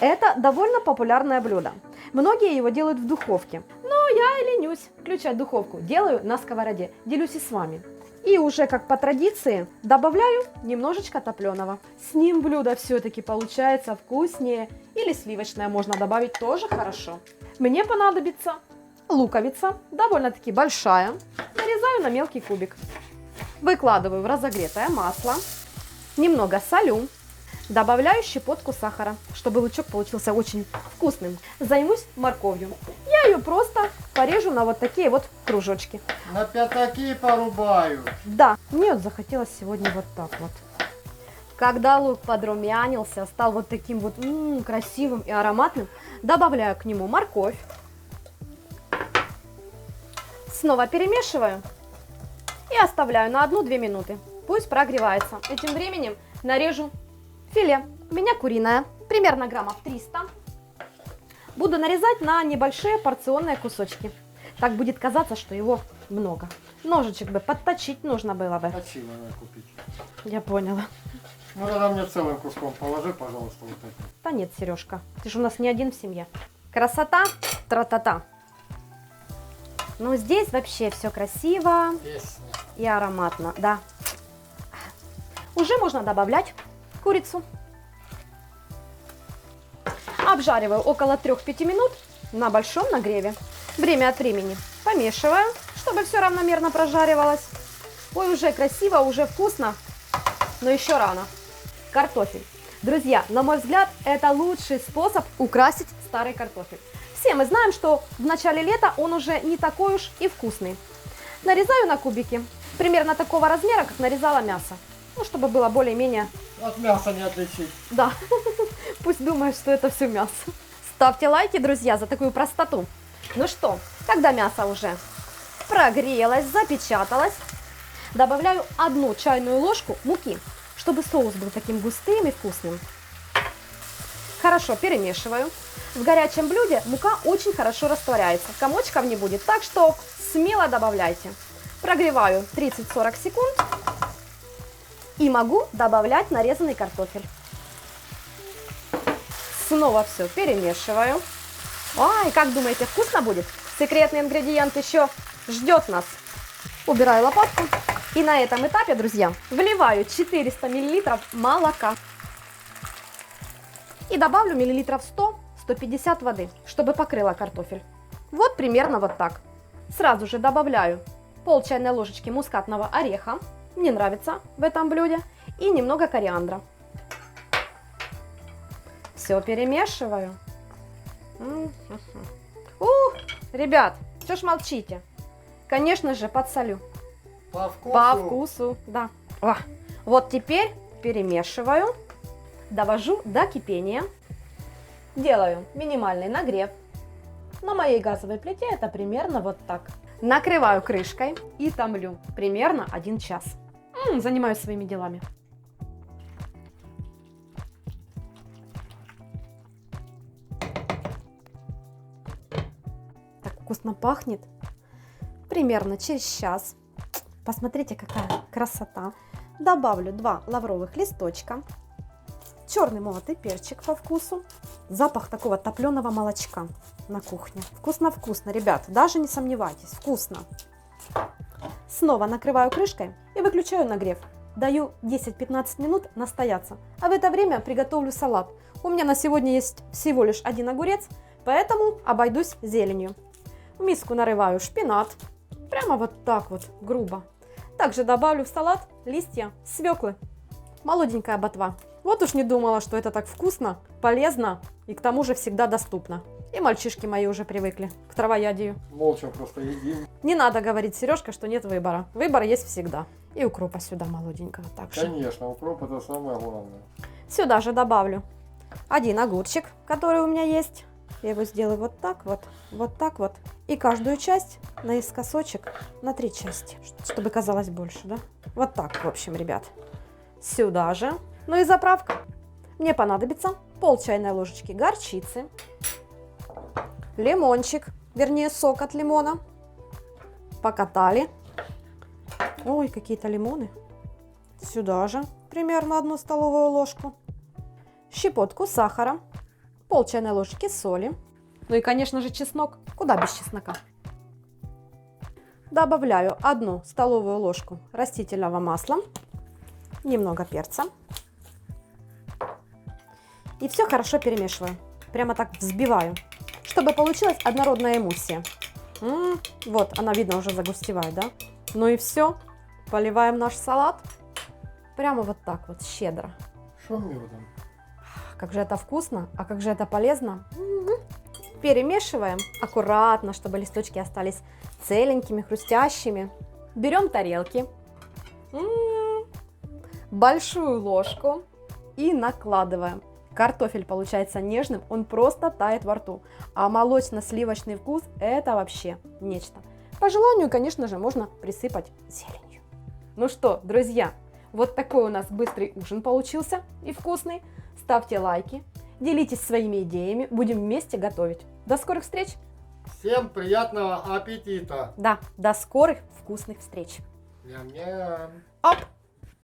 Это довольно популярное блюдо. Многие его делают в духовке. Но я и ленюсь включать духовку. Делаю на сковороде. Делюсь и с вами. И уже как по традиции добавляю немножечко топленого. С ним блюдо все-таки получается вкуснее. Или сливочное можно добавить, тоже хорошо. Мне понадобится луковица, довольно-таки большая. Нарезаю на мелкий кубик. Выкладываю в разогретое масло. Немного солю. Добавляю щепотку сахара, чтобы лучок получился очень вкусным. Займусь морковью. Я ее просто порежу на вот такие вот кружочки. На пятаки порубаю. Да, мне вот захотелось сегодня вот так вот. Когда лук подрумянился, стал вот таким вот красивым и ароматным, добавляю к нему морковь. Снова перемешиваю и оставляю на 1-2 минуты. Пусть прогревается. И тем временем нарежу филе. У меня куриное, примерно граммов 300. Буду нарезать на небольшие порционные кусочки. Так будет казаться, что его много. Ножичек бы подточить нужно было бы. Точило надо купить. Я поняла. Ну тогда мне целым куском положи, пожалуйста, вот это. Да нет, Сережка, ты же у нас не один в семье. Красота, тра-та-та. Ну здесь вообще все красиво Песня. и ароматно, да. Уже можно добавлять курицу. Обжариваю около 3-5 минут на большом нагреве. Время от времени помешиваю, чтобы все равномерно прожаривалось. Ой, уже красиво, уже вкусно, но еще рано. Картофель. Друзья, на мой взгляд, это лучший способ украсить старый картофель. Все мы знаем, что в начале лета он уже не такой уж и вкусный. Нарезаю на кубики, примерно такого размера, как нарезала мясо. Ну, чтобы было более-менее... От мяса не отличить. Да, пусть думают, что это все мясо. Ставьте лайки, друзья, за такую простоту. Ну что, когда мясо уже прогрелось, запечаталось, добавляю 1 чайную ложку муки, чтобы соус был таким густым и вкусным. Хорошо перемешиваю. В горячем блюде мука очень хорошо растворяется, комочков не будет, так что смело добавляйте. Прогреваю 30-40 секунд. И могу добавлять нарезанный картофель. Снова все перемешиваю. Ой, как думаете, вкусно будет? Секретный ингредиент еще ждет нас. Убираю лопатку. И на этом этапе, друзья, вливаю 400 мл молока. И добавлю миллилитров 100-150 воды, чтобы покрыла картофель. Вот примерно вот так. Сразу же добавляю пол чайной ложечки мускатного ореха. Мне нравится в этом блюде. И немного кориандра. Все перемешиваю. Ребят, что ж молчите? Конечно же, подсолю. По вкусу. По вкусу, да. Вот теперь перемешиваю. Довожу до кипения. Делаю минимальный нагрев. На моей газовой плите это примерно вот так. Накрываю крышкой и томлю примерно 1 час. Занимаюсь своими делами. Так вкусно пахнет. Примерно через час. Посмотрите, какая красота. Добавлю 2 лавровых листочка. Черный молотый перчик по вкусу. Запах такого топленого молочка на кухне. Вкусно-вкусно, ребят. Даже не сомневайтесь. Вкусно. Снова накрываю крышкой и выключаю нагрев. Даю 10-15 минут настояться. А в это время приготовлю салат. У меня на сегодня есть всего лишь 1 огурец, поэтому обойдусь зеленью. В миску нарываю шпинат. Прямо вот так вот, грубо. Также добавлю в салат листья свеклы. Молоденькая ботва. Вот уж не думала, что это так вкусно, полезно и к тому же всегда доступно. И мальчишки мои уже привыкли к травоядию. Молча просто едим. Не надо говорить, Сережка, что нет выбора. Выбор есть всегда. И укропа сюда молоденького также. Конечно, укроп это самое главное. Сюда же добавлю 1 огурчик, который у меня есть. Я его сделаю вот так вот, вот так вот. И каждую часть наискосочек на 3 части, чтобы казалось больше, да? Вот так, в общем, ребят. Сюда же. Ну и заправка. Мне понадобится пол чайной ложечки горчицы, лимончик, вернее сок от лимона. Покатали. Ой, какие-то лимоны. Сюда же примерно 1 столовую ложку. Щепотку сахара. пол чайной ложечки соли. Ну и, конечно же, чеснок. Куда без чеснока? Добавляю 1 столовую ложку растительного масла, немного перца. И все хорошо перемешиваю. Прямо так взбиваю, чтобы получилась однородная эмульсия. Вот, она, видно, уже загустевает, да? Ну и все. Поливаем наш салат. Прямо вот так вот, щедро. Что медом? Как же это вкусно, а как же это полезно. Перемешиваем аккуратно, чтобы листочки остались целенькими, хрустящими. Берем тарелки, большую ложку и накладываем. Картофель получается нежным, он просто тает во рту. А молочно-сливочный вкус – это вообще нечто. По желанию, конечно же, можно присыпать зеленью. Ну что, друзья, вот такой у нас быстрый ужин получился и вкусный. Ставьте лайки, делитесь своими идеями, будем вместе готовить. До скорых встреч! Всем приятного аппетита! Да, до скорых вкусных встреч! Ням-ням! Оп!